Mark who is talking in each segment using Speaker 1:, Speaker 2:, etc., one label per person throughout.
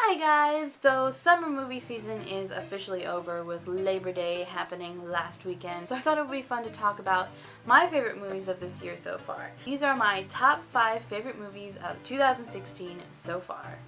Speaker 1: Hi guys! So summer movie season is officially over with Labor Day happening last weekend, so I thought it would be fun to talk about my favorite movies of this year so far. These are my top 5 favorite movies of 2016 so far.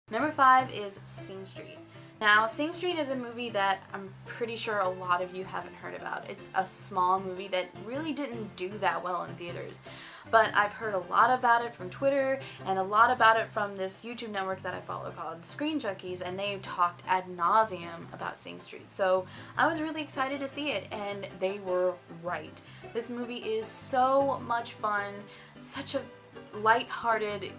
Speaker 1: Number 5 is Sing Street. Now, Sing Street is a movie that I'm pretty sure a lot of you haven't heard about. It's a small movie that really didn't do that well in theaters, but I've heard a lot about it from Twitter and a lot about it from this YouTube network that I follow called Screen Junkies, and they've talked ad nauseum about Sing Street. So I was really excited to see it, and they were right. This movie is so much fun, such a lighthearted,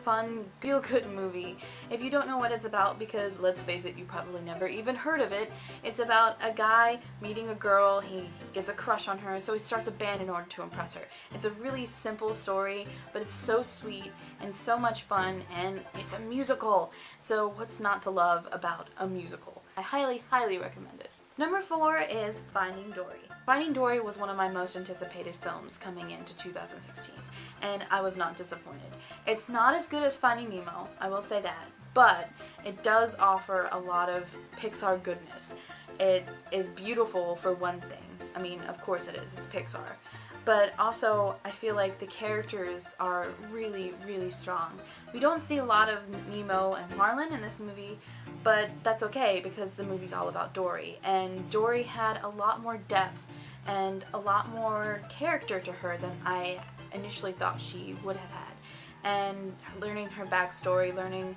Speaker 1: fun, feel-good movie. If you don't know what it's about, because let's face it, you probably never even heard of it, it's about a guy meeting a girl, he gets a crush on her, so he starts a band in order to impress her. It's a really simple story, but it's so sweet and so much fun, and it's a musical. So what's not to love about a musical? I highly, highly recommend it. Number 4 is Finding Dory. Finding Dory was one of my most anticipated films coming into 2016, and I was not disappointed. It's not as good as Finding Nemo, I will say that, but it does offer a lot of Pixar goodness. It is beautiful for one thing. I mean, of course it is, it's Pixar. But also, I feel like the characters are really, really strong. We don't see a lot of Nemo and Marlin in this movie, but that's okay because the movie's all about Dory. And Dory had a lot more depth and a lot more character to her than I initially thought she would have had. And learning her backstory, learning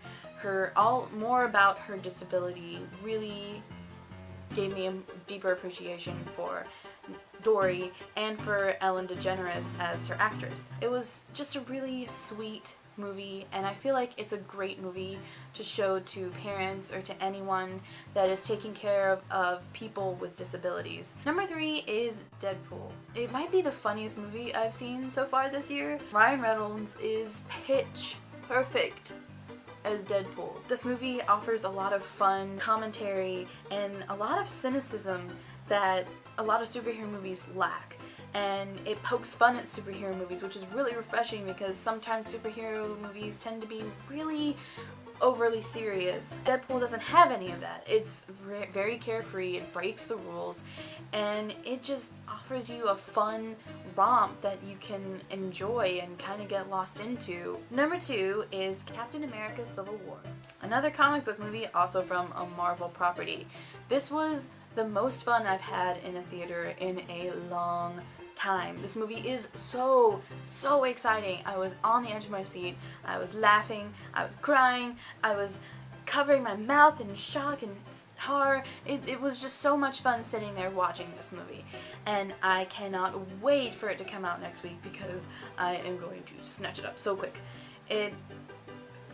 Speaker 1: more about her disability really gave me a deeper appreciation for Dory and for Ellen DeGeneres as her actress. It was just a really sweet movie, and I feel like it's a great movie to show to parents or to anyone that is taking care of people with disabilities. Number 3 is Deadpool. It might be the funniest movie I've seen so far this year. Ryan Reynolds is pitch perfect as Deadpool. This movie offers a lot of fun commentary and a lot of cynicism that a lot of superhero movies lack. And it pokes fun at superhero movies, which is really refreshing because sometimes superhero movies tend to be really overly serious. Deadpool doesn't have any of that. It's very carefree, it breaks the rules, and it just offers you a fun romp that you can enjoy and kind of get lost into. Number 2 is Captain America: Civil War. Another comic book movie, also from a Marvel property. This was the most fun I've had in a theater in a long time. This movie is so exciting. I was on the edge of my seat. I was laughing. I was crying. I was covering my mouth in shock and horror. It was just so much fun sitting there watching this movie. And I cannot wait for it to come out next week because I am going to snatch it up so quick. It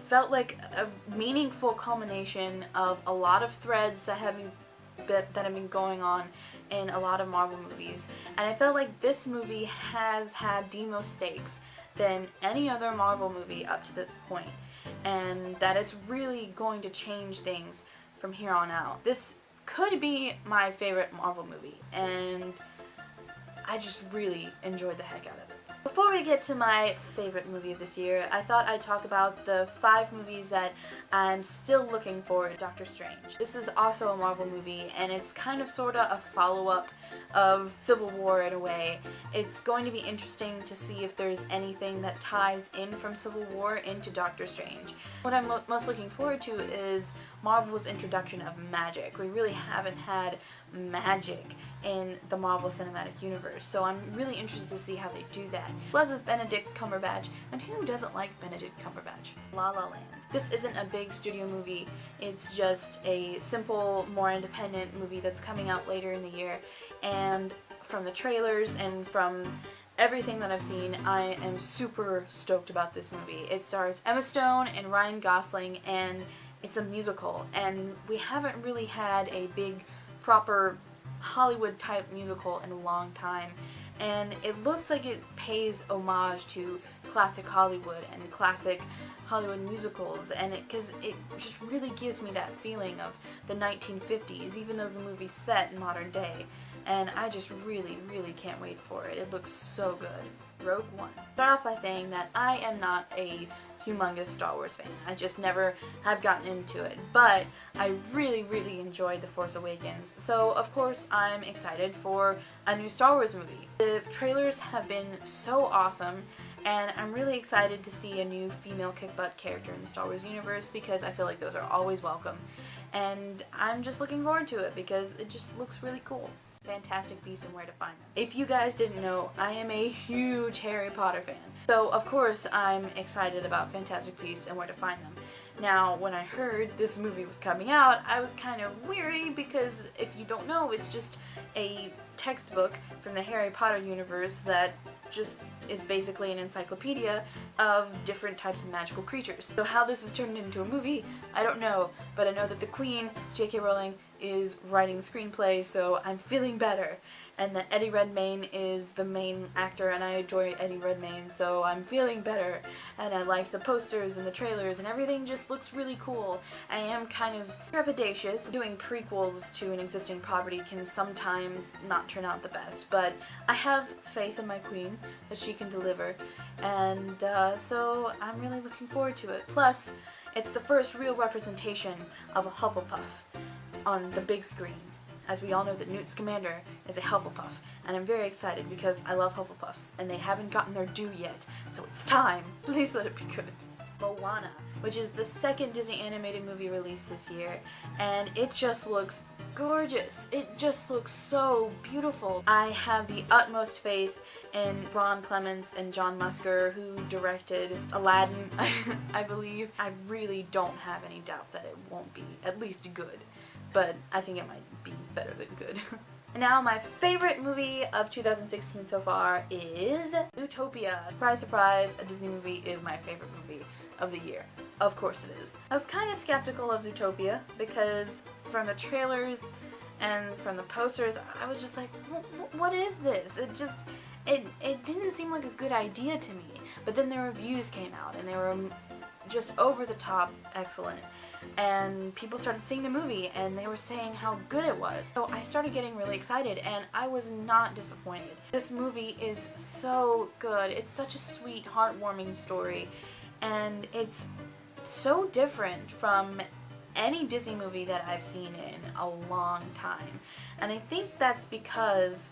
Speaker 1: felt like a meaningful culmination of a lot of threads that have been going on in a lot of Marvel movies, and I felt like this movie has had the most stakes than any other Marvel movie up to this point, and that it's really going to change things from here on out. This could be my favorite Marvel movie, and I just really enjoyed the heck out of it. Before we get to my favorite movie of this year, I thought I'd talk about the 5 movies that I'm still looking for in Doctor Strange. This is also a Marvel movie, and it's kind of sorta a follow-up of Civil War in a way. It's going to be interesting to see if there's anything that ties in from Civil War into Doctor Strange. What I'm most looking forward to is Marvel's introduction of magic. We really haven't had magic in the Marvel Cinematic Universe, so I'm really interested to see how they do that. Plus it's Benedict Cumberbatch, and who doesn't like Benedict Cumberbatch? La La Land. This isn't a big studio movie, it's just a simple, more independent movie that's coming out later in the year, and from the trailers and from everything that I've seen, I am super stoked about this movie. It stars Emma Stone and Ryan Gosling, and it's a musical, and we haven't really had a big, proper Hollywood-type musical in a long time, and it looks like it pays homage to classic Hollywood and classic Hollywood musicals, and because it just really gives me that feeling of the 1950s, even though the movie's set in modern day. and I just really, really can't wait for it. It looks so good. Rogue One. Start off by saying that I am not a humongous Star Wars fan. I just never have gotten into it, but I really, really enjoyed The Force Awakens, so of course I'm excited for a new Star Wars movie. The trailers have been so awesome, and I'm really excited to see a new female kick-butt character in the Star Wars universe because I feel like those are always welcome, and I'm just looking forward to it because it just looks really cool. Fantastic Beasts and Where to Find Them. If you guys didn't know, I am a huge Harry Potter fan. So of course I'm excited about Fantastic Beasts and Where to Find Them. Now when I heard this movie was coming out, I was kind of weary because if you don't know, it's just a textbook from the Harry Potter universe that just is basically an encyclopedia of different types of magical creatures. So how this is turned into a movie, I don't know, but I know that the Queen, J.K. Rowling, is writing the screenplay, so I'm feeling better. And that Eddie Redmayne is the main actor, and I enjoy Eddie Redmayne, so I'm feeling better. And I like the posters and the trailers, and everything just looks really cool. I am kind of trepidatious. Doing prequels to an existing property can sometimes not turn out the best, but I have faith in my Queen that she can deliver, and so I'm really looking forward to it. Plus, it's the first real representation of a Hufflepuff on the big screen. As we all know that Newt Scamander is a Hufflepuff, and I'm very excited because I love Hufflepuffs, and they haven't gotten their due yet, so it's time. Please let it be good. Moana, which is the second Disney animated movie released this year, and it just looks gorgeous. It just looks so beautiful. I have the utmost faith in Ron Clements and John Musker, who directed Aladdin, I believe. I really don't have any doubt that it won't be at least good, but I think it might be better than good. And now my favorite movie of 2016 so far is Zootopia. Surprise, surprise, a Disney movie is my favorite movie of the year. Of course it is. I was kind of skeptical of Zootopia because from the trailers and from the posters, I was just like, what is this? It didn't seem like a good idea to me. But then the reviews came out and they were just over the top excellent. And people started seeing the movie and they were saying how good it was. So I started getting really excited and I was not disappointed. This movie is so good. It's such a sweet, heartwarming story, and it's so different from any Disney movie that I've seen in a long time. And I think that's because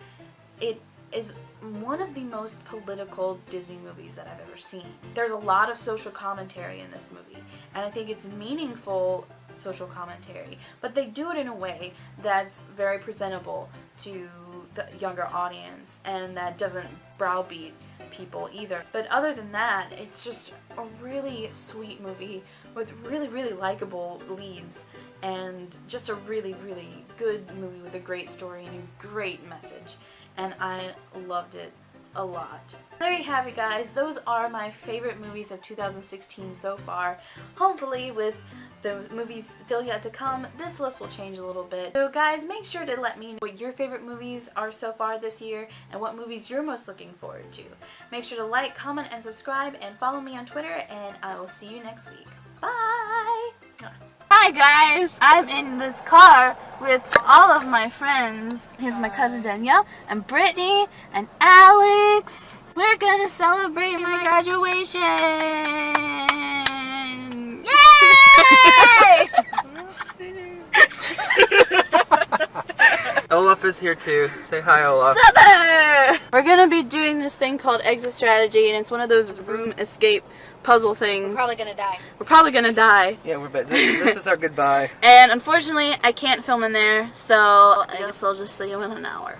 Speaker 1: it is one of the most political Disney movies that I've ever seen. There's a lot of social commentary in this movie, and I think it's meaningful social commentary, but they do it in a way that's very presentable to the younger audience and that doesn't browbeat people either. But other than that, it's just a really sweet movie with really, really likable leads and just a really, really good movie with a great story and a great message. And I loved it a lot. There you have it, guys. Those are my favorite movies of 2016 so far. Hopefully with the movies still yet to come, this list will change a little bit. So guys, make sure to let me know what your favorite movies are so far this year and what movies you're most looking forward to. Make sure to like, comment, and subscribe, and follow me on Twitter, and I will see you next week. Bye! Hi guys, I'm in this car with all of my friends. Here's my cousin Danielle and Brittany and Alex. We're gonna celebrate my graduation. Yay!
Speaker 2: Olaf is here too. Say hi, Olaf.
Speaker 1: Sup? We're gonna be doing this thing called exit strategy, and it's one of those room escape puzzle things.
Speaker 3: We're probably gonna die.
Speaker 1: We're probably gonna die.
Speaker 2: Yeah, we're bet. This is our goodbye.
Speaker 1: And unfortunately, I can't film in there, so I guess I'll just see you in an hour.